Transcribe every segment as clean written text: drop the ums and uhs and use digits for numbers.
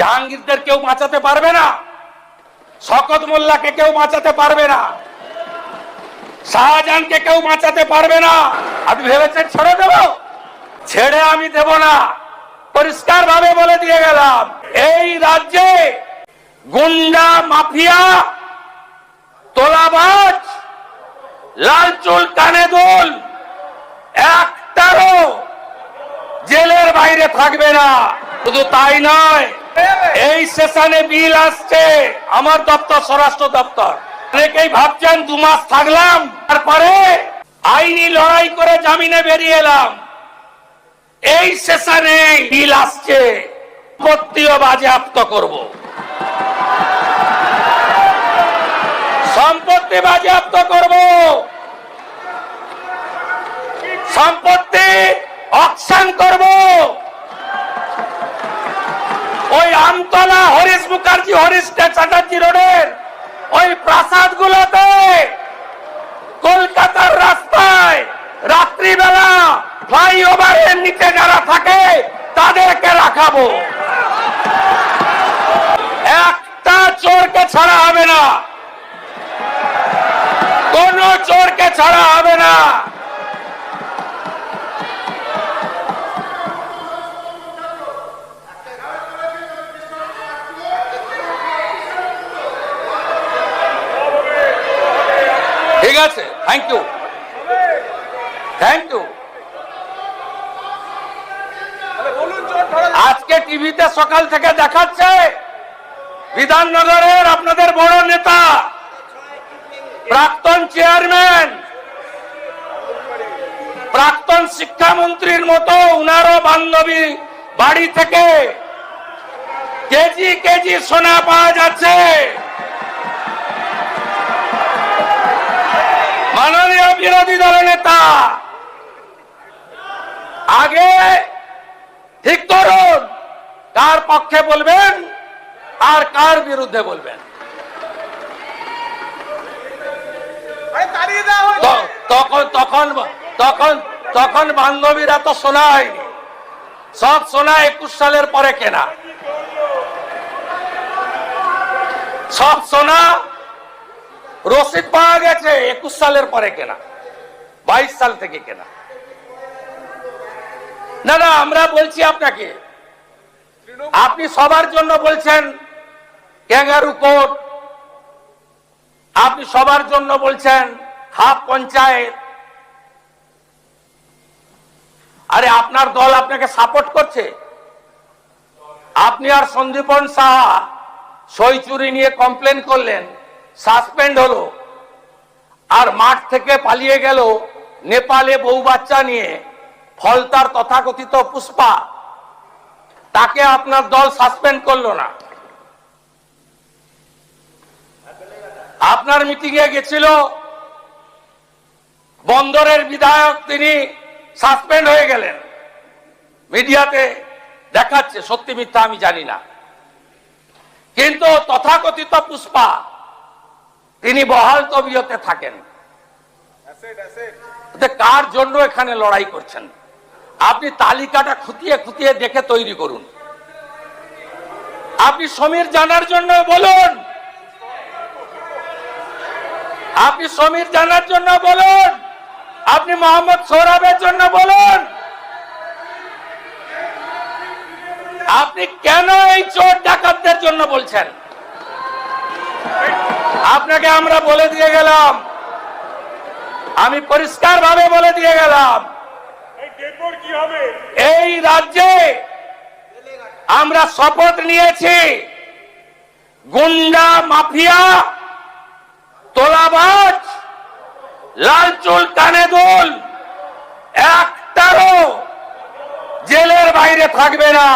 জাহাঙ্গীরদের কেউ বাঁচাতে পারবে না, শওকত মোল্লাকে কেউ বাঁচাতে পারবে না, শাহজাহানকে কেউ বাঁচাতে পারবে না। আপনি ভেবেছেন ছেড়ে দেব? ছেড়ে আমি দেব না, পরিষ্কার ভাবে বলে দিয়ে গেলাম। এই রাজ্যে গুন্ডা, মাফিয়া, তোলাবাজ, লাল চুল, কানে দুল একটারও জেলের বাইরে থাকবে না। শুধু তাই নয়, এই সেশনে বিল আসছে আমার দপ্তর, স্বরাষ্ট্র দপ্তর। অনেকেই ভাবছেন 2 মাস থাকলাম, তারপরে আইনি লড়াই করে জামিনে বেরিয়ে এলাম। এই সেশনে বিল আসছে, সম্পত্তিও বাজেয়াপ্ত করব, সম্পত্তি বাজেয়াপ্ত করব, সম্পত্তি অকশন করব। ওই আমতলা, হরিশ মুখার্জি, হরিশ চ্যাটার্জি রোডের ওই প্রাসাদ গুলোতে, কলকাতার রাস্তায় রাত্রিবেলা ফ্লাইওভারের নিচে যারা থাকে তাদেরকে রাখাবো। একটা চোরকে ছাড়া হবে না, কোন চোরকে ছাড়া হবে না। ঠিক আছে, থ্যাংক ইউ, থ্যাংক ইউ। আজকে টিভিতে সকাল থেকে দেখাচ্ছে বিধাননগরের আপনাদের বড় নেতা, প্রাক্তন চেয়ারম্যান, প্রাক্তন শিক্ষামন্ত্রীর মতো উনারও বান্ধবী বাড়ি থেকে কেজি কেজি সোনা পাওয়া যাচ্ছে। মাননীয় বিরোধী দলের নেতা, আগে ঠিক করুন কার পক্ষে বলবেন আর কার বিরুদ্ধে বলবেন। তখন তখন তখন তখন বান্ধবীরা তো সোনা হয়নি, সব সোনা 21 সালের পরে কেনা, সব সোনা রসিদ পাওয়া গেছে 21 সালের পরে কেনা, 22 সাল থেকে কেনা। না না, আমরা বলছি আপনাকে, আপনি সবার জন্য বলছেন ক্যাঙ্গারু কোর্ট, আপনি সবার জন্য বলছেন হাফ পঞ্চায়েত। আরে আপনার দল আপনাকে সাপোর্ট করছে। আপনি আর সন্দীপন সাহা সই চুরি নিয়ে কমপ্লেন করলেন, সাসপেন্ড হলো, আর মাঠ থেকে পালিয়ে গেল নেপালে বউ বাচ্চা নিয়ে ফলতার তথাকথিত পুষ্পা, তাকে আপনার দল সাসপেন্ড করলো না। আপনার মিটিং এ গেছিল বন্দরের বিধায়ক, তিনি সাসপেন্ড হয়ে গেলেন। মিডিয়াতে দেখাচ্ছে, সত্যি মিথ্যা আমি জানি না, কিন্তু তথাকথিত পুষ্পা তিনি বহাল তবিয়তে থাকেন। কার জন্য এখানে লড়াই করছেন? আপনি তালিকাটা খুঁটিয়ে খুঁটিয়ে দেখে তৈরি করুন। আপনি সমীর জানার জন্য বলুন, আপনি সমীর জানার জন্য বলুন, আপনি মোহাম্মদ সৌরভের জন্য বলুন। আপনি কেন এই চোর ডাকাতদের জন্য বলছেন? আপনাকে আমরা বলে দিয়ে গেলাম, আমি পরিষ্কার ভাবে বলে দিয়ে গেলাম, এই রাজ্যে আমরা শপথ নিয়েছি গুন্ডা, মাফিয়া, তোলাবাজ, লাল চুল, কানে দুল একটারও জেলের বাইরে থাকবে না।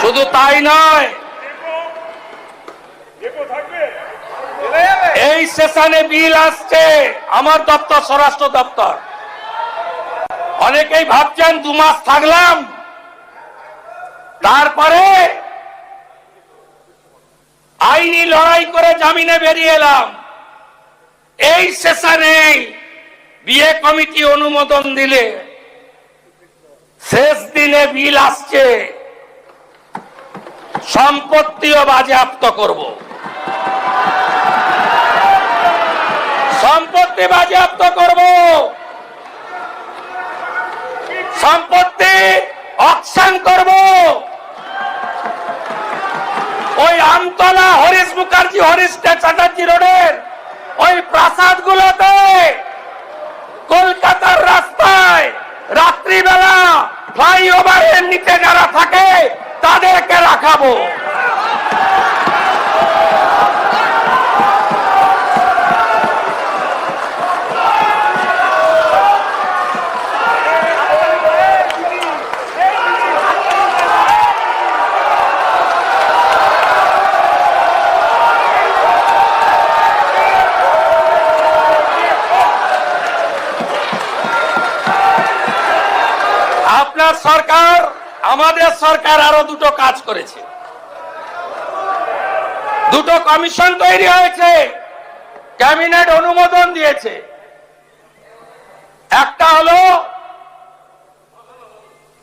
শুধু তাই নয়, এই সেশনে বিল আসছে আমার দপ্তর, স্বরাষ্ট্র দপ্তর। অনেকেই ভাবছেন 2 মাস থাকলাম, তারপরে আইনি লড়াই করে জামিনে বেরিয়ে এলাম। এই সেশনে বিয়ে কমিটি অনুমোদন দিলে শেষ দিনে বিল আসছে, সম্পত্তিও বাজেয়াপ্ত করব, সম্পত্তি বাজেয়াপ্ত করব, সম্পত্তি অকশন করব। ওই আমতলা হরিশ মুখার্জি হরিশ চ্যাটার্জি রোডের ওই প্রাসাদ গুলোতে কলকাতার রাস্তায় রাত্রিবেলা ফ্লাইওভারের নিচে যারা থাকে তাদেরকে রাখাবো। আপনার সরকার, আমাদের সরকার আরো দুটো কাজ করেছে। দুটো কমিশন তৈরি হয়েছে, ক্যাবিনেট অনুমোদন দিয়েছে। একটা হলো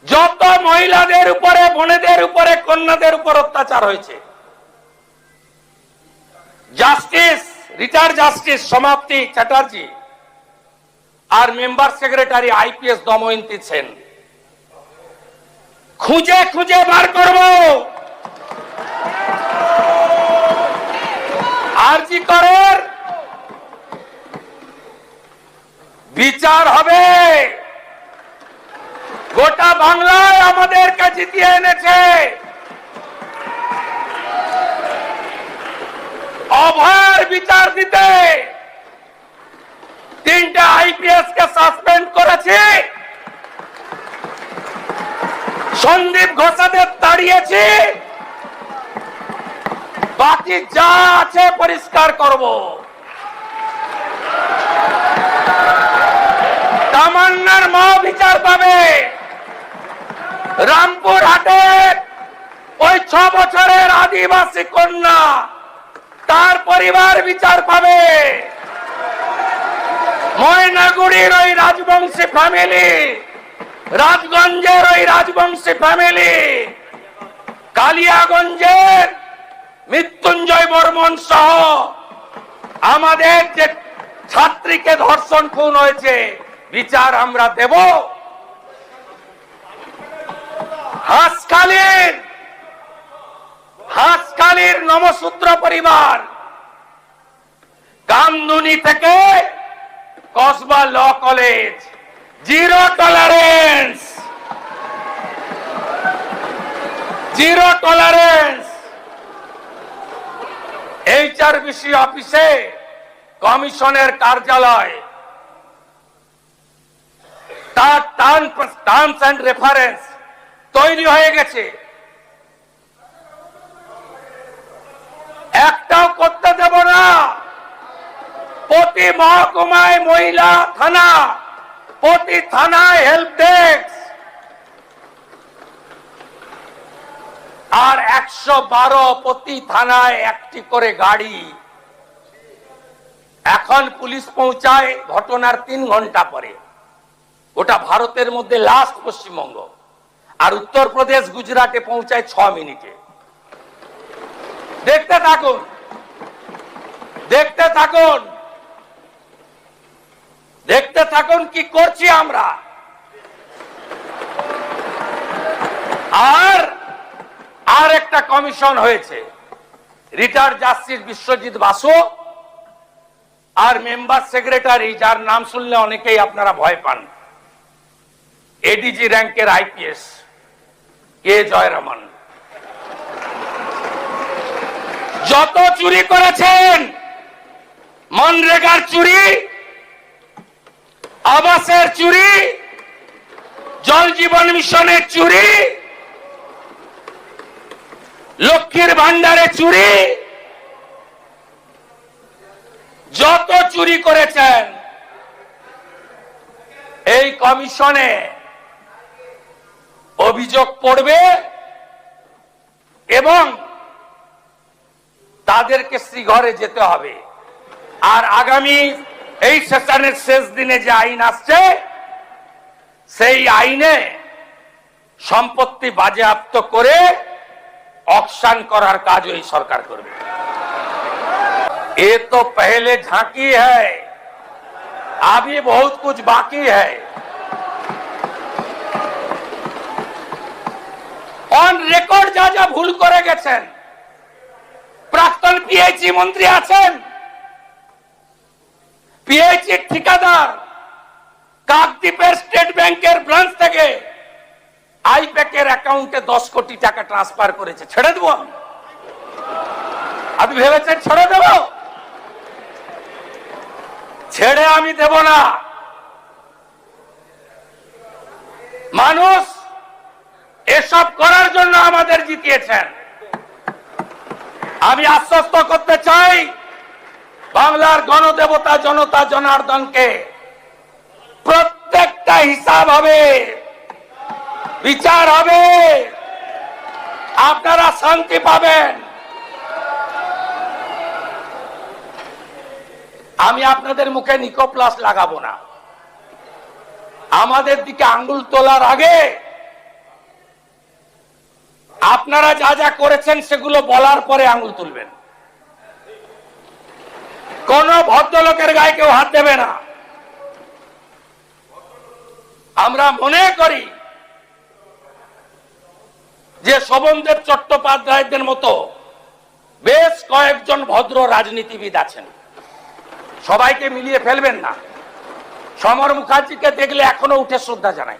যত মহিলাদের উপরে, বোনেদের উপরে, কন্যাদের উপর অত্যাচার হয়েছে, justice, retired justice Samapti Chatterjee আর member secretary IPS Damayanti Sen, খুঁজে খুঁজে বার করব। আরজি করের বিচার হবে। গোটা বাংলায় আমাদেরকে জিতিয়ে এনেছে। অভয়ের বিচার দিতে তিনটা আইপিএস কে সাসপেন্ড করেছে, সন্দীপ ঘোষাদের তাড়িয়েছি, বাকি যা আছে পরিষ্কার করব। তামান্নার মা বিচার পাবে। রামপুর হাটে ওই 6 বছরের আদিবাসী কন্যা, তার পরিবার বিচার পাবে। ময়নাগুড়ির ওই রাজবংশী ফ্যামিলি, রাজগঞ্জের ওই রাজবংশী ফ্যামিলি, কালিয়াগঞ্জের মৃত্যুঞ্জয় বর্মন সহ আমাদের যে ছাত্রীকে ধর্ষণ খুন হয়েছে, বিচার আমরা দেব। হাঁসখালির নমসূত্র পরিবার, কামদুনি থেকে Kasba law college, zero tolerance, zero tolerance. HRBC অফিসে কমিশনের কার্যালয়, তার টার্মস এন্ড রেফারেন্স তৈরি হয়ে গেছে। একটাও করতে দেব না। প্রতি মহকুমায় মহিলা থানা, প্রতি থানায় হেল্প ডেস্ক, আর 112 প্রতি থানায় একটি করে গাড়ি। এখন পুলিশ পৌঁছায় ঘটনার 3 ঘন্টা পরে। ওটা ভারতের মধ্যে লাস্ট পশ্চিমবঙ্গ, আর উত্তরপ্রদেশ গুজরাটে পৌঁছায় 6 মিনিটে। দেখতে থাকুন, দেখতে থাকুন, দেখতে থাকুন কি করছি আমরা। আর একটা কমিশন হয়েছে, রিটায়ার্ড জাস্টিস বিশ্বজিৎ বাসু আর মেম্বার সেক্রেটারি, যার নাম শুনলে অনেকেই আপনারা ভয় পান, এডিজি র্যাঙ্কের আইপিএস কে জয়রমন। যত চুরি করেছেন, মনরেগার চুরি, আবাসের চুরি, জল জীবন মিশনের চুরি, লক্ষ্মীর ভান্ডারে চুরি, যত চুরি করেছেন এই কমিশনে অভিযোগ পড়বে এবং তাদেরকে শ্রীঘরে যেতে হবে। আর আগামী এই সেশনের শেষ দিনে যে আইন আসছে, সেই আইনে সম্পত্তি বাজেয়াপ্ত করে অকশন করার কাজ এই সরকার করবে। ये तो पहले झांकी है, अभी बहुत कुछ बाकी है। অন রেকর্ড যা যা ভুল করে গেছেন, প্রাক্তন পিএইচই মন্ত্রী আছেন, পিএইচই ঠিকাদার কাকদ্বীপের স্টেট ব্যাংকের ব্রাঞ্চ থেকে আইপ্যাকের অ্যাকাউন্টে 10 কোটি টাকা ট্রান্সফার করেছে। ছেড়ে দেব? আপনি ভেবেছেন ছেড়ে দেব? ছেড়ে আমি দেব না। মানুষ এসব করার জন্য আমাদের জিতিয়েছেন। আমি আশ্বস্ত করতে চাই বাংলার গণদেবতা জনতা জনার্দনকে, প্রত্যেকটা হিসাব হবে, বিচার হবে, আপনারা শান্তি পাবেন। আমি আপনাদের মুখে নিকোপ্লাস লাগাবো না। আমাদের দিকে আঙ্গুল তোলার আগে আপনারা যা যা করেছেন সেগুলো বলার পরে আঙ্গুল তুলবেন। কোন ভদ্রলোকের গায়ে কেউ হাত দেবে না। আমরা মনে করি যে শোভনদেব চট্টোপাধ্যায়দের মতো বেশ কয়েকজন ভদ্র রাজনীতিবিদ আছেন, সবাইকে মিলিয়ে ফেলবেন না। সমর মুখার্জিকে দেখলে এখনো উঠে শ্রদ্ধা জানাই।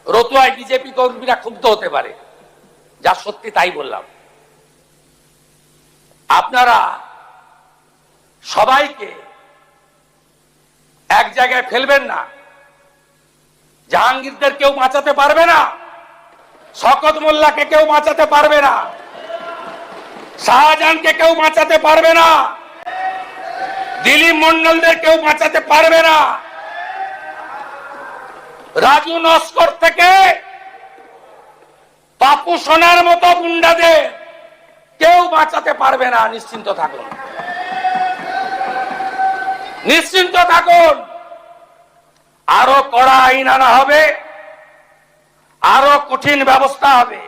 রতুয়ায় বিজেপি কর্মীরা ক্ষুব্ধ হতে পারে, যা সত্যি তাই বললাম। আপনারা সবাইকে এক জায়গায় ফেলবেন না। জাহাঙ্গীরদের কেউ বাঁচাতে পারবে না, শওকত মোল্লাকে কেউ বাঁচাতে পারবে না, শাহজাহানকে কেউ বাঁচাতে পারবে না, দিলীপ মন্ডলদের কেউ বাঁচাতে পারবে না, রাজু নস্কর থেকে পাপু সোনার মতো গুন্ডাদের কেউ বাঁচাতে পারবে না। নিশ্চিন্ত থাকুন, নিশ্চিন্ত থাকুন। আরো কড়া আইন আনা হবে, আরো কঠিন ব্যবস্থা হবে।